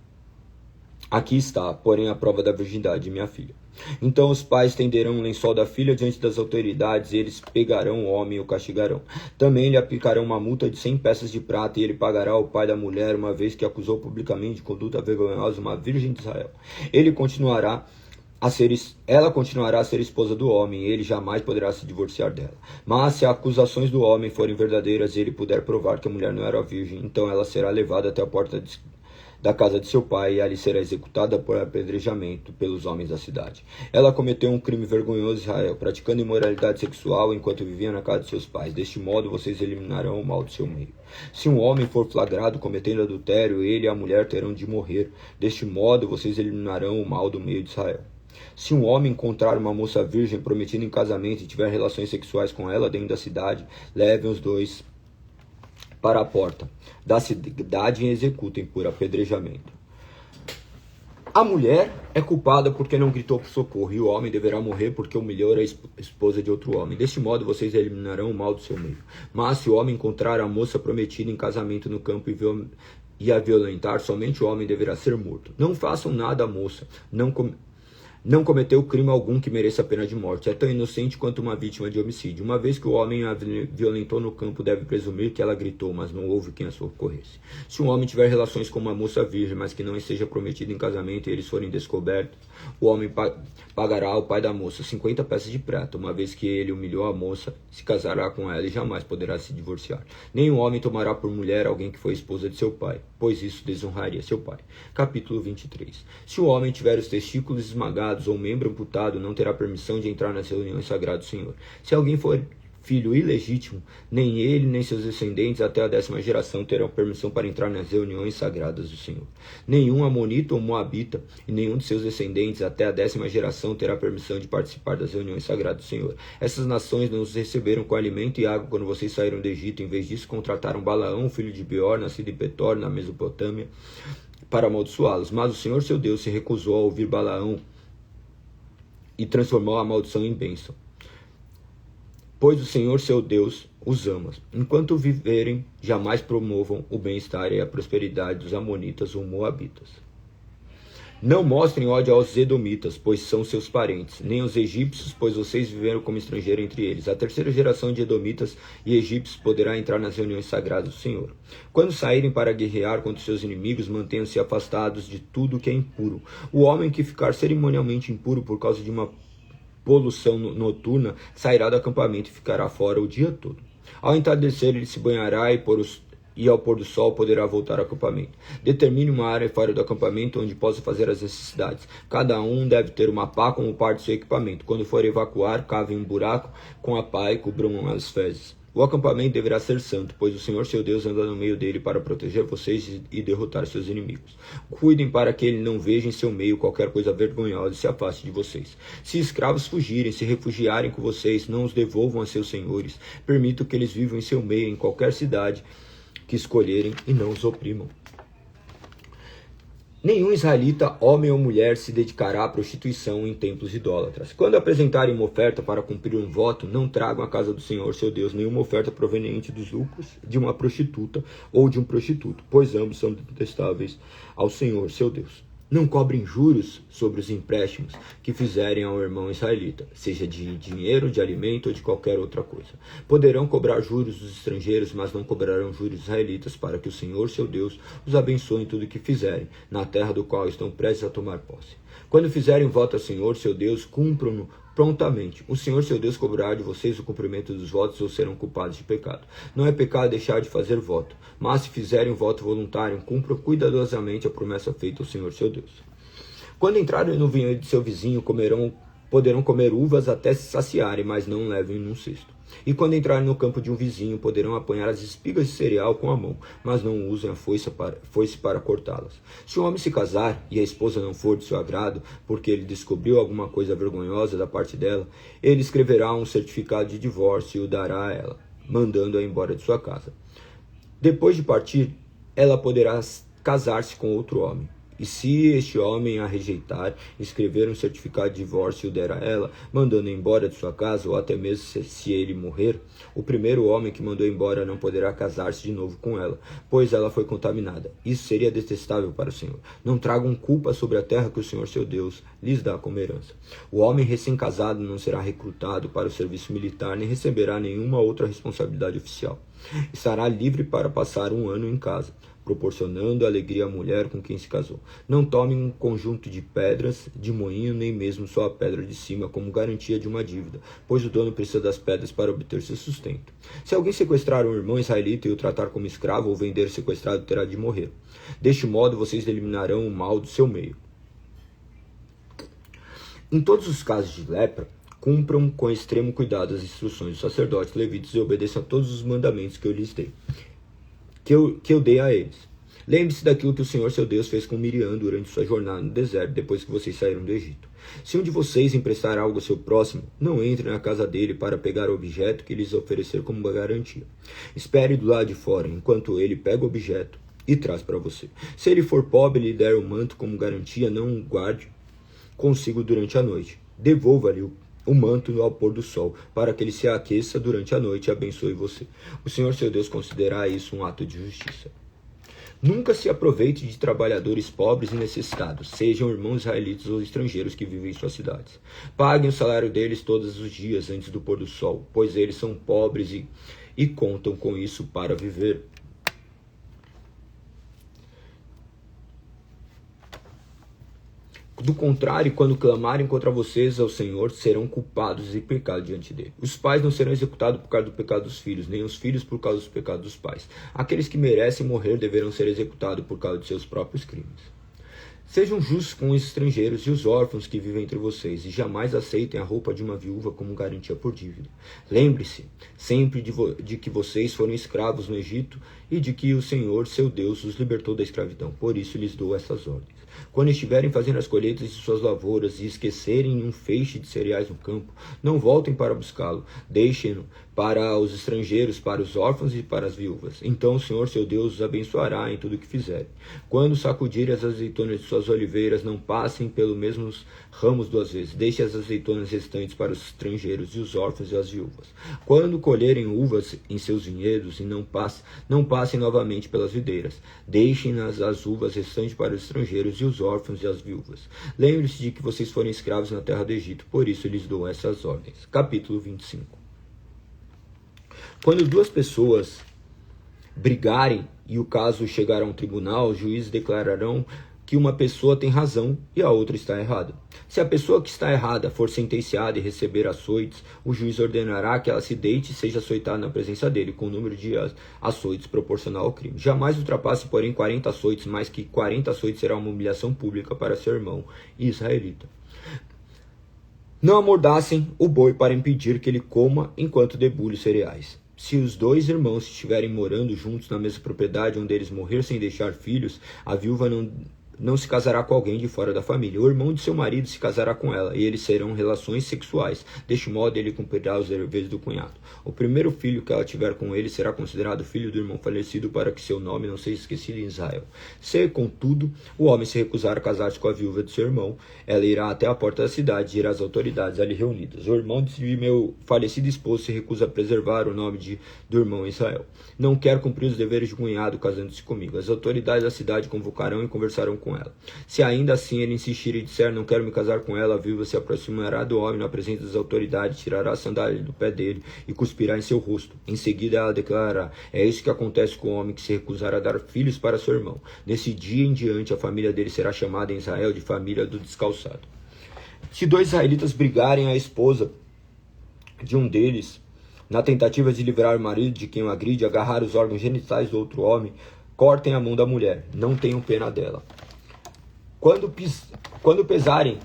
Speaker 1: Aqui está, porém, a prova da virgindade de minha filha. Então os pais estenderão um lençol da filha diante das autoridades, e eles pegarão o homem e o castigarão. Também lhe aplicarão uma multa de 100 peças de prata, e ele pagará ao pai da mulher, uma vez que acusou publicamente de conduta vergonhosa uma virgem de Israel. Ela continuará a ser esposa do homem, e ele jamais poderá se divorciar dela. Mas se as acusações do homem forem verdadeiras e ele puder provar que a mulher não era virgem, então ela será levada até a porta da casa de seu pai, e ali será executada por apedrejamento pelos homens da cidade. Ela cometeu um crime vergonhoso em Israel, praticando imoralidade sexual enquanto vivia na casa de seus pais. Deste modo, vocês eliminarão o mal do seu meio. Se um homem for flagrado cometendo adultério, ele e a mulher terão de morrer. Deste modo, vocês eliminarão o mal do meio de Israel. Se um homem encontrar uma moça virgem prometida em casamento e tiver relações sexuais com ela dentro da cidade, levem os dois para a porta da cidade e executem por apedrejamento. A mulher é culpada porque não gritou por socorro, e o homem deverá morrer porque humilhou a esposa de outro homem. Deste modo, vocês eliminarão o mal do seu meio. Mas se o homem encontrar a moça prometida em casamento no campo e a violentar, somente o homem deverá ser morto. Não façam nada à moça. Não cometeu crime algum que mereça a pena de morte. É tão inocente quanto uma vítima de homicídio. Uma vez que o homem a violentou no campo, deve presumir que ela gritou, mas não houve quem a socorresse. Se um homem tiver relações com uma moça virgem, mas que não esteja prometida em casamento e eles forem descobertos, o homem pagará ao pai da moça 50 peças de prata. Uma vez que ele humilhou a moça, se casará com ela e jamais poderá se divorciar. Nenhum homem tomará por mulher alguém que foi esposa de seu pai, pois isso desonraria seu pai. Capítulo 23. Se o homem tiver os testículos esmagados ou membro amputado, não terá permissão de entrar nas reuniões sagradas do Senhor. Se alguém for filho ilegítimo, nem ele nem seus descendentes até a 10ª geração terão permissão para entrar nas reuniões sagradas do Senhor. Nenhum amonita ou moabita e nenhum de seus descendentes até a 10ª geração terá permissão de participar das reuniões sagradas do Senhor. Essas nações não os receberam com alimento e água quando vocês saíram do Egito. Em vez disso, contrataram Balaão, filho de Beor, nascido em Petor, na Mesopotâmia, para amaldiçoá-los. Mas o Senhor seu Deus se recusou a ouvir Balaão e transformou a maldição em bênção. Pois o Senhor seu Deus os ama. Enquanto viverem, jamais promovam o bem-estar e a prosperidade dos amonitas ou moabitas. Não mostrem ódio aos edomitas, pois são seus parentes, nem aos egípcios, pois vocês viveram como estrangeiro entre eles. A 3ª geração de edomitas e egípcios poderá entrar nas reuniões sagradas do Senhor. Quando saírem para guerrear contra seus inimigos, mantenham-se afastados de tudo que é impuro. O homem que ficar cerimonialmente impuro por causa de uma poluição noturna sairá do acampamento e ficará fora o dia todo. Ao entardecer, ele se banhará e por e ao pôr do sol poderá voltar ao acampamento. Determine uma área fora do acampamento onde possa fazer as necessidades. Cada um deve ter uma pá como parte do seu equipamento. Quando for evacuar, cavem um buraco com a pá e cubram as fezes. O acampamento deverá ser santo, pois o Senhor seu Deus anda no meio dele para proteger vocês e derrotar seus inimigos. Cuidem para que ele não veja em seu meio qualquer coisa vergonhosa e se afaste de vocês. Se escravos fugirem, se refugiarem com vocês, não os devolvam a seus senhores. Permitam que eles vivam em seu meio, em qualquer cidade que escolherem, e não os oprimam. Nenhum israelita, homem ou mulher, se dedicará à prostituição em templos idólatras. Quando apresentarem uma oferta para cumprir um voto, não tragam à casa do Senhor seu Deus nenhuma oferta proveniente dos lucros de uma prostituta ou de um prostituto, pois ambos são detestáveis ao Senhor seu Deus. Não cobrem juros sobre os empréstimos que fizerem ao irmão israelita, seja de dinheiro, de alimento ou de qualquer outra coisa. Poderão cobrar juros dos estrangeiros, mas não cobrarão juros israelitas, para que o Senhor, seu Deus, os abençoe em tudo o que fizerem, na terra do qual estão prestes a tomar posse. Quando fizerem voto ao Senhor, seu Deus, cumpram-no prontamente. O Senhor, seu Deus, cobrará de vocês o cumprimento dos votos ou serão culpados de pecado. Não é pecado deixar de fazer voto, mas se fizerem um voto voluntário, cumpram cuidadosamente a promessa feita ao Senhor, seu Deus. Quando entrarem no vinho de seu vizinho, poderão comer uvas até se saciarem, mas não levem num cesto. E quando entrarem no campo de um vizinho, poderão apanhar as espigas de cereal com a mão, mas não usem a foice para cortá-las. Se o homem se casar e a esposa não for de seu agrado, porque ele descobriu alguma coisa vergonhosa da parte dela, ele escreverá um certificado de divórcio e o dará a ela, mandando-a embora de sua casa. Depois de partir, ela poderá casar-se com outro homem. E se este homem a rejeitar, escrever um certificado de divórcio e o der a ela, mandando embora de sua casa, ou até mesmo se ele morrer, o primeiro homem que mandou embora não poderá casar-se de novo com ela, pois ela foi contaminada. Isso seria detestável para o Senhor. Não tragam culpa sobre a terra que o Senhor seu Deus lhes dá como herança. O homem recém-casado não será recrutado para o serviço militar, nem receberá nenhuma outra responsabilidade oficial. Estará livre para passar um ano em casa, proporcionando alegria à mulher com quem se casou. Não tome um conjunto de pedras de moinho, nem mesmo só a pedra de cima, como garantia de uma dívida, pois o dono precisa das pedras para obter seu sustento. Se alguém sequestrar um irmão israelita e o tratar como escravo, ou vender sequestrado, terá de morrer. Deste modo, vocês eliminarão o mal do seu meio. Em todos os casos de lepra, cumpram com extremo cuidado as instruções dos sacerdotes levitas e obedeçam a todos os mandamentos que eu lhes dei. Que eu dei a eles. Lembre-se daquilo que o Senhor seu Deus fez com Miriam durante sua jornada no deserto, depois que vocês saíram do Egito. Se um de vocês emprestar algo ao seu próximo, não entre na casa dele para pegar o objeto que lhes oferecer como uma garantia. Espere do lado de fora, enquanto ele pega o objeto e traz para você. Se ele for pobre e lhe der o manto como garantia, não o guarde consigo durante a noite. Devolva-lhe o manto ao pôr do sol, para que ele se aqueça durante a noite e abençoe você. O Senhor seu Deus considerará isso um ato de justiça. Nunca se aproveite de trabalhadores pobres e necessitados, sejam irmãos israelitas ou estrangeiros que vivem em suas cidades. Paguem o salário deles todos os dias antes do pôr do sol, pois eles são pobres e contam com isso para viver. Do contrário, quando clamarem contra vocês ao Senhor, serão culpados de pecado diante dele. Os pais não serão executados por causa do pecado dos filhos, nem os filhos por causa dos pecados dos pais. Aqueles que merecem morrer deverão ser executados por causa de seus próprios crimes. Sejam justos com os estrangeiros e os órfãos que vivem entre vocês, e jamais aceitem a roupa de uma viúva como garantia por dívida. Lembre-se sempre de que vocês foram escravos no Egito e de que o Senhor, seu Deus, os libertou da escravidão. Por isso lhes dou essas ordens. Quando estiverem fazendo as colheitas de suas lavouras e esquecerem um feixe de cereais no campo, não voltem para buscá-lo. Deixem-no para os estrangeiros, para os órfãos e para as viúvas. Então o Senhor, seu Deus, os abençoará em tudo o que fizerem. Quando sacudirem as azeitonas de suas oliveiras, não passem pelos mesmos ramos duas vezes. Deixem as azeitonas restantes para os estrangeiros e os órfãos e as viúvas. Quando colherem uvas em seus vinhedos, e não passem novamente pelas videiras. Deixem-nas as uvas restantes para os estrangeiros e os órfãos e as viúvas. Lembre-se de que vocês foram escravos na terra do Egito, por isso lhes dou essas ordens. Capítulo 25. Quando duas pessoas brigarem e o caso chegar a um tribunal, os juízes declararão que uma pessoa tem razão e a outra está errada. Se a pessoa que está errada for sentenciada e receber açoites, o juiz ordenará que ela se deite e seja açoitada na presença dele, com o número de açoites proporcional ao crime. Jamais ultrapasse, porém, 40 açoites, mais que 40 açoites será uma humilhação pública para seu irmão israelita. Não amordassem o boi para impedir que ele coma enquanto debulhe os cereais. Se os dois irmãos estiverem morando juntos na mesma propriedade, um deles morrer sem deixar filhos, a viúva não se casará com alguém de fora da família. O irmão de seu marido se casará com ela, e eles serão relações sexuais. Deste modo, ele cumprirá os deveres do cunhado. O primeiro filho que ela tiver com ele será considerado filho do irmão falecido, para que seu nome não seja esquecido em Israel. Se, contudo, o homem se recusar a casar-se com a viúva de seu irmão, ela irá até a porta da cidade e dirá às autoridades ali reunidas: o irmão de meu falecido esposo se recusa a preservar o nome do irmão em Israel. Não quer cumprir os deveres de cunhado casando-se comigo. As autoridades da cidade convocarão e conversarão com ela. Se ainda assim ele insistir e disser: não quero me casar com ela, a viúva se aproximará do homem na presença das autoridades, tirará a sandália do pé dele e cuspirá em seu rosto. Em seguida ela declarará: é isso que acontece com o homem que se recusar a dar filhos para seu irmão. Nesse dia em diante a família dele será chamada em Israel de família do descalçado. Se dois israelitas brigarem, a esposa de um deles, na tentativa de livrar o marido de quem o agride, agarrar os órgãos genitais do outro homem, cortem a mão da mulher, não tenham pena dela. Quando pesarem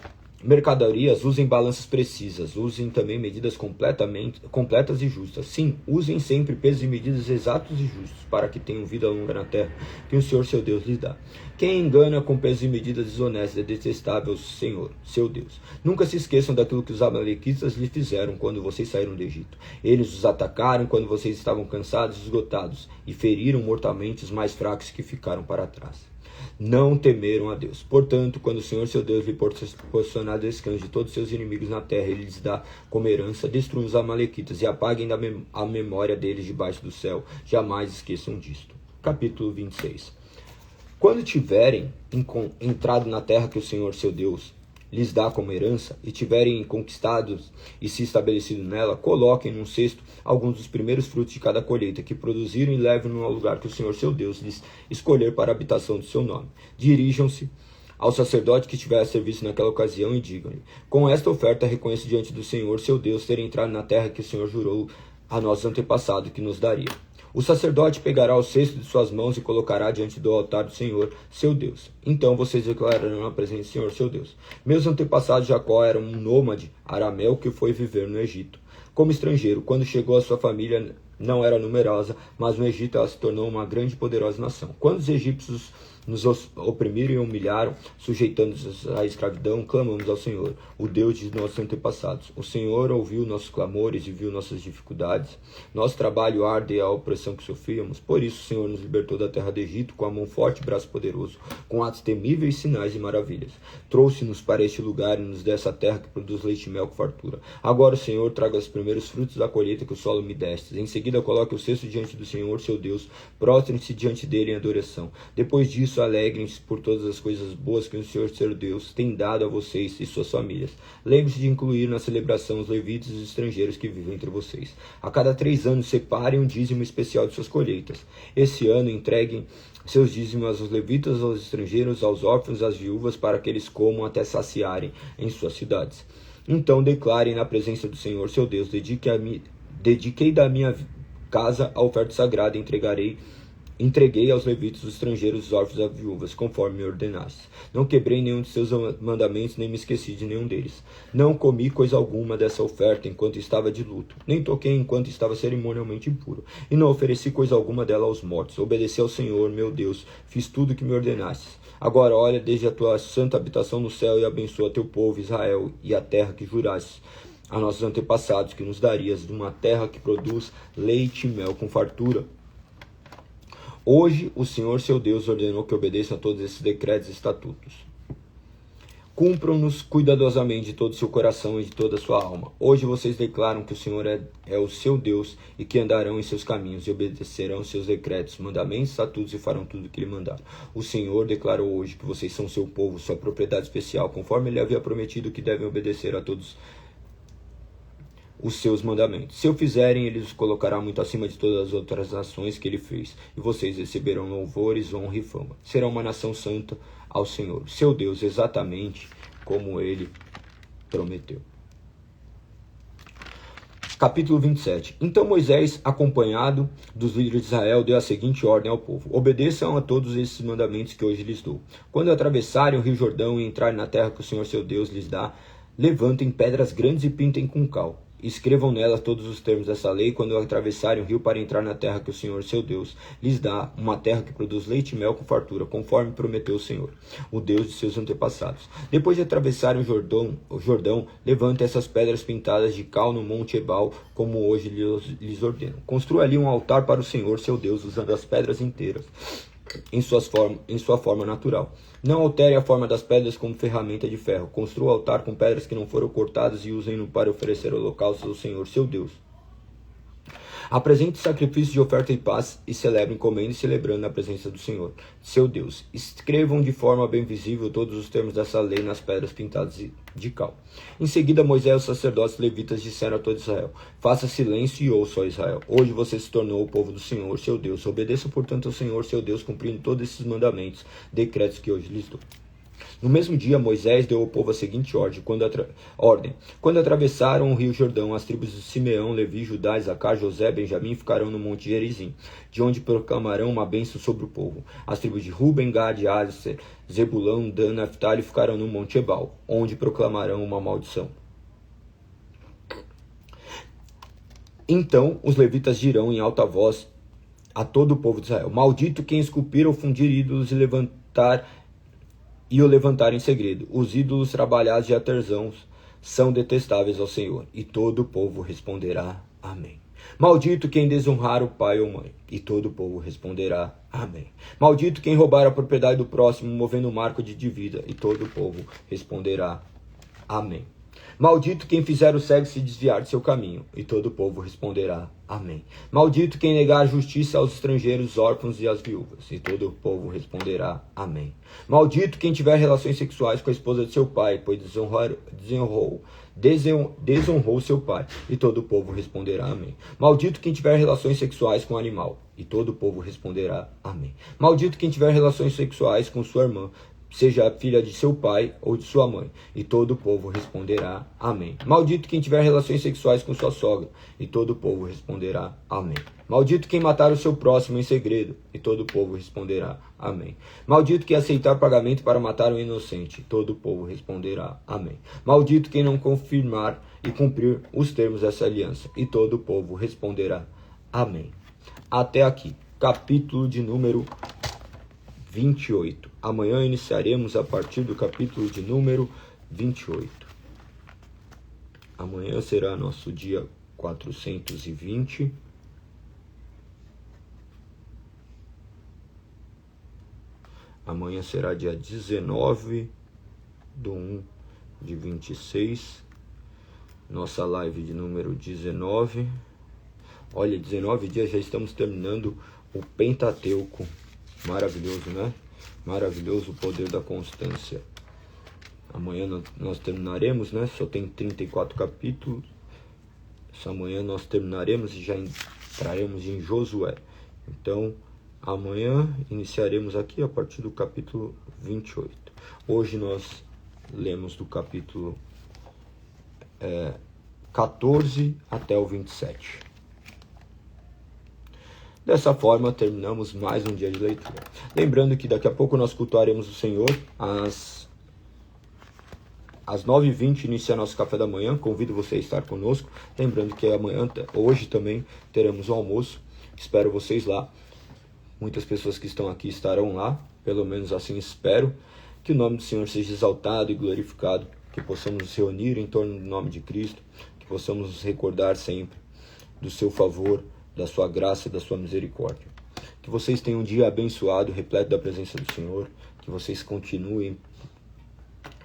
Speaker 1: mercadorias, usem balanças precisas, usem também medidas completas e justas. Sim, usem sempre pesos e medidas exatos e justos, para que tenham vida longa na terra, que o Senhor seu Deus lhes dá. Quem engana com pesos e medidas desonestas é detestável ao Senhor, seu Deus. Nunca se esqueçam daquilo que os amalequitas lhe fizeram quando vocês saíram do Egito. Eles os atacaram quando vocês estavam cansados e esgotados, e feriram mortalmente os mais fracos que ficaram para trás. Não temeram a Deus. Portanto, quando o Senhor seu Deus lhe proporcionar descanso de todos os seus inimigos na terra, ele lhes dá como herança, destrua os amalequitas e apaguem a memória deles debaixo do céu. Jamais esqueçam disto. Capítulo 26. Quando tiverem entrado na terra que o Senhor seu Deus lhes dá como herança, e tiverem conquistados e se estabelecido nela, coloquem num cesto alguns dos primeiros frutos de cada colheita que produziram e levem-no ao lugar que o Senhor seu Deus lhes escolher para a habitação do seu nome. Dirijam-se ao sacerdote que estiver a serviço naquela ocasião e digam-lhe: com esta oferta reconheço diante do Senhor seu Deus ter entrado na terra que o Senhor jurou a nossos antepassados que nos daria. O sacerdote pegará o cesto de suas mãos e colocará diante do altar do Senhor, seu Deus. Então vocês declararão na presença do Senhor, seu Deus: meus antepassados Jacó era um nômade arameu que foi viver no Egito. Como estrangeiro, quando chegou a sua família não era numerosa, mas no Egito ela se tornou uma grande e poderosa nação. Quando os egípcios nos oprimiram e humilharam, sujeitando-nos à escravidão, clamamos ao Senhor, o Deus de nossos antepassados. O Senhor ouviu nossos clamores e viu nossas dificuldades. Nosso trabalho arde a opressão que sofríamos. Por isso o Senhor nos libertou da terra do Egito com a mão forte e braço poderoso, com atos temíveis, sinais e maravilhas. Trouxe-nos para este lugar e nos dessa terra que produz leite e mel com fartura. Agora o Senhor traga os primeiros frutos da colheita que o solo me deste. Em seguida coloque o cesto diante do Senhor, seu Deus. Prostrem-se diante dele em adoração. Depois disso, alegrem-se por todas as coisas boas que o Senhor, seu Deus, tem dado a vocês e suas famílias. Lembre-se de incluir na celebração os levitas e os estrangeiros que vivem entre vocês. A cada 3 anos, separem um dízimo especial de suas colheitas. Esse ano, entreguem seus dízimos aos levitas, aos estrangeiros, aos órfãos, às viúvas, para que eles comam até saciarem em suas cidades. Então declarem na presença do Senhor, seu Deus: dediquei da minha casa a oferta sagrada e entreguei aos levitas, os estrangeiros, os órfãos e as viúvas, conforme me ordenaste. Não quebrei nenhum de seus mandamentos, nem me esqueci de nenhum deles. Não comi coisa alguma dessa oferta enquanto estava de luto, nem toquei enquanto estava cerimonialmente impuro, e não ofereci coisa alguma dela aos mortos. Obedeci ao Senhor, meu Deus, fiz tudo o que me ordenaste. Agora olha desde a tua santa habitação no céu e abençoa teu povo Israel e a terra que juraste a nossos antepassados que nos darias, de uma terra que produz leite e mel com fartura. Hoje o Senhor seu Deus ordenou que obedeçam a todos esses decretos e estatutos. Cumpram-nos cuidadosamente de todo o seu coração e de toda a sua alma. Hoje vocês declaram que o Senhor é o seu Deus e que andarão em seus caminhos e obedecerão seus decretos, mandamentos, estatutos e farão tudo o que lhe mandaram. O Senhor declarou hoje que vocês são seu povo, sua propriedade especial, conforme ele havia prometido, que devem obedecer a todos os seus mandamentos. Se o fizerem, ele os colocará muito acima de todas as outras nações que ele fez, e vocês receberão louvores, honra e fama. Serão uma nação santa ao Senhor, seu Deus, exatamente como ele prometeu. Capítulo 27. Então Moisés, acompanhado dos líderes de Israel, deu a seguinte ordem ao povo: obedeçam a todos esses mandamentos que hoje lhes dou. Quando atravessarem o rio Jordão e entrarem na terra que o Senhor seu Deus lhes dá, levantem pedras grandes e pintem com cal. Escrevam nelas todos os termos dessa lei quando atravessarem o rio para entrar na terra que o Senhor seu Deus lhes dá, uma terra que produz leite e mel com fartura, conforme prometeu o Senhor, o Deus de seus antepassados. Depois de atravessarem o Jordão, levantem essas pedras pintadas de cal no monte Ebal, como hoje lhes ordeno. Construa ali um altar para o Senhor seu Deus, usando as pedras inteiras em sua forma natural. Não altere a forma das pedras como ferramenta de ferro. Construa o altar com pedras que não foram cortadas e usem-no para oferecer holocaustos ao Senhor, seu Deus. Apresente sacrifícios de oferta e paz e celebrem comendo e celebrando na presença do Senhor, seu Deus. Escrevam de forma bem visível todos os termos dessa lei nas pedras pintadas de cal. Em seguida, Moisés e os sacerdotes levitas disseram a todo Israel: faça silêncio e ouça, ó Israel. Hoje você se tornou o povo do Senhor, seu Deus. Obedeça, portanto, ao Senhor, seu Deus, cumprindo todos esses mandamentos, decretos que hoje lhes dou. No mesmo dia, Moisés deu ao povo a seguinte ordem. Quando atravessaram o rio Jordão, as tribos de Simeão, Levi, Judá, Isacar, José, Benjamim ficarão no monte Gerizim, de onde proclamarão uma bênção sobre o povo. As tribos de Ruben, Gad, Aser, Zebulão, Dan, Naftali ficarão no monte Ebal, onde proclamarão uma maldição. Então os levitas dirão em alta voz a todo o povo de Israel: maldito quem esculpir ou fundir ídolos e o levantar em segredo. Os ídolos trabalhados de artesãos são detestáveis ao Senhor. E todo o povo responderá: amém. Maldito quem desonrar o pai ou mãe. E todo o povo responderá: amém. Maldito quem roubar a propriedade do próximo, movendo o marco de dívida. E todo o povo responderá: amém. Maldito quem fizer o cego se desviar de seu caminho. E todo o povo responderá: amém. Maldito quem negar justiça aos estrangeiros, órfãos e às viúvas. E todo o povo responderá: amém. Maldito quem tiver relações sexuais com a esposa de seu pai, pois desonrou seu pai. E todo o povo responderá: amém. Maldito quem tiver relações sexuais com o animal. E todo o povo responderá: amém. Maldito quem tiver relações sexuais com sua irmã, seja a filha de seu pai ou de sua mãe. E todo o povo responderá: amém. Maldito quem tiver relações sexuais com sua sogra. E todo o povo responderá: amém. Maldito quem matar o seu próximo em segredo. E todo o povo responderá: amém. Maldito quem aceitar pagamento para matar um inocente. E todo o povo responderá: amém. Maldito quem não confirmar e cumprir os termos dessa aliança. E todo o povo responderá: amém. Até aqui, capítulo de número 28. Amanhã iniciaremos a partir do capítulo de número 28. Amanhã será nosso dia 420. Amanhã será dia 19/1/26. Nossa live de número 19. Olha, 19 dias já estamos terminando o Pentateuco. Maravilhoso, né? Maravilhoso o poder da constância. Amanhã nós terminaremos, né? Só tem 34 capítulos. Essa manhã nós terminaremos e já entraremos em Josué. Então, amanhã iniciaremos aqui a partir do capítulo 28. Hoje nós lemos do capítulo 14 até o 27. Dessa forma, terminamos mais um dia de leitura. Lembrando que daqui a pouco nós cultuaremos o Senhor às 9h20, inicia nosso café da manhã. Convido você a estar conosco. Lembrando que hoje também teremos o almoço. Espero vocês lá. Muitas pessoas que estão aqui estarão lá. Pelo menos assim espero. Que o nome do Senhor seja exaltado e glorificado. Que possamos nos reunir em torno do nome de Cristo. Que possamos nos recordar sempre do seu favor, da sua graça e da sua misericórdia. Que vocês tenham um dia abençoado, repleto da presença do Senhor. Que vocês continuem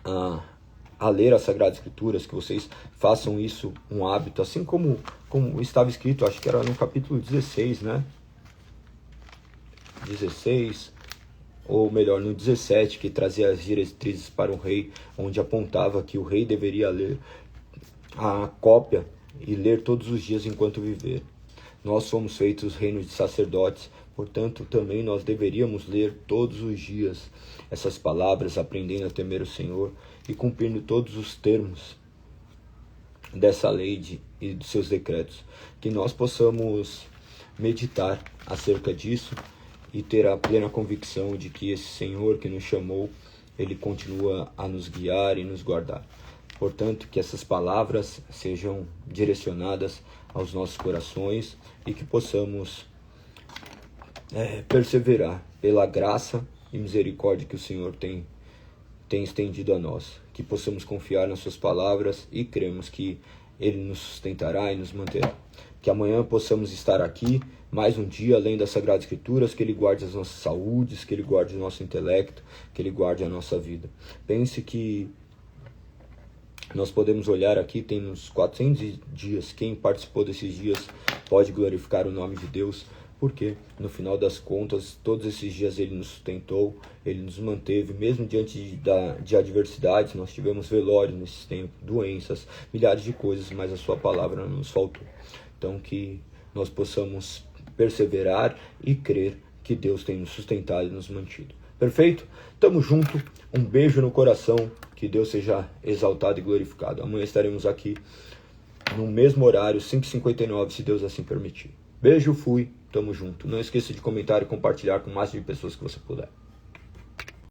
Speaker 1: a ler as Sagradas Escrituras, que vocês façam isso um hábito, assim como estava escrito, acho que era no capítulo 16, né? 16, ou melhor, no 17, que trazia as diretrizes para o rei, onde apontava que o rei deveria ler a cópia e ler todos os dias enquanto viver. Nós somos feitos reino de sacerdotes, portanto também nós deveríamos ler todos os dias essas palavras, aprendendo a temer o Senhor e cumprindo todos os termos dessa lei e dos seus decretos. Que nós possamos meditar acerca disso e ter a plena convicção de que esse Senhor que nos chamou, Ele continua a nos guiar e nos guardar. Portanto, que essas palavras sejam direcionadas aos nossos corações e que possamos perseverar pela graça e misericórdia que o Senhor tem estendido a nós. Que possamos confiar nas suas palavras e cremos que Ele nos sustentará e nos manterá. Que amanhã possamos estar aqui mais um dia, além das Sagradas Escrituras, que Ele guarde as nossas saúdes, que Ele guarde o nosso intelecto, que Ele guarde a nossa vida. Pense que nós podemos olhar aqui, tem uns 400 dias, quem participou desses dias pode glorificar o nome de Deus, porque no final das contas, todos esses dias Ele nos sustentou, Ele nos manteve, mesmo diante de adversidades. Nós tivemos velórios nesses tempos, doenças, milhares de coisas, mas a sua palavra não nos faltou. Então que nós possamos perseverar e crer que Deus tem nos sustentado e nos mantido. Perfeito? Tamo junto, um beijo no coração, que Deus seja exaltado e glorificado. Amanhã estaremos aqui no mesmo horário, 5h59, se Deus assim permitir. Beijo, fui, tamo junto. Não esqueça de comentar e compartilhar com o máximo de pessoas que você puder.